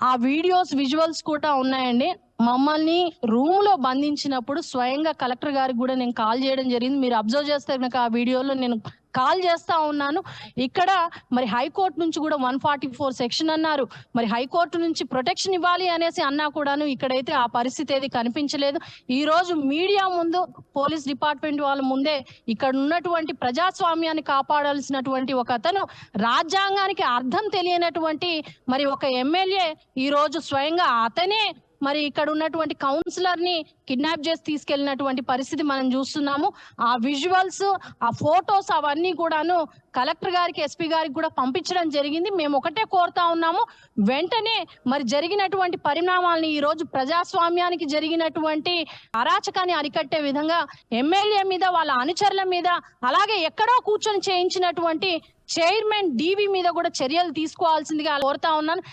ఆ videos visuals కూడా ఉన్నాయండి. మమ్మల్ని రూమ్ లో బంధించినప్పుడు స్వయంగా కలెక్టర్ గారికి కూడా నేను కాల్ చేయడం జరిగింది. మీరు అబ్జర్వ్ చేస్తే కనుక ఆ వీడియోలో నేను కాల్ చేస్తా ఉన్నాను. ఇక్కడ మరి హైకోర్టు నుంచి కూడా 144 సెక్షన్ అన్నారు. మరి హైకోర్టు నుంచి ప్రొటెక్షన్ ఇవ్వాలి అనేసి అన్నా కూడాను ఇక్కడైతే ఆ పరిస్థితి ఏది కనిపించలేదు. ఈ రోజు మీడియా ముందు, పోలీస్ డిపార్ట్మెంట్ వాళ్ళ ముందే ఇక్కడ ఉన్నటువంటి ప్రజాస్వామ్యాన్ని కాపాడాల్సినటువంటి ఒక అతను, రాజ్యాంగానికి అర్థం తెలియనటువంటి మరి ఒక ఎమ్మెల్యే ఈ రోజు స్వయంగా అతనే మరి ఇక్కడ ఉన్నటువంటి కౌన్సిలర్ ని కిడ్నాప్ చేసి తీసుకెళ్లినటువంటి పరిస్థితి మనం చూస్తున్నాము. ఆ విజువల్స్, ఆ ఫోటోస్ అవన్నీ కూడాను కలెక్టర్ గారికి, ఎస్పీ గారికి కూడా పంపించడం జరిగింది. మేము ఒకటే కోరుతా ఉన్నాము, వెంటనే మరి జరిగినటువంటి పరిణామాలని, ఈ రోజు ప్రజాస్వామ్యానికి జరిగినటువంటి అరాచకాన్ని అరికట్టే విధంగా ఎమ్మెల్యే మీద, వాళ్ళ అనుచరుల మీద, అలాగే ఎక్కడో కూర్చొని చేయించినటువంటి చైర్మన్ డివి మీద కూడా చర్యలు తీసుకోవాల్సిందిగా కోరుతా ఉన్నాను.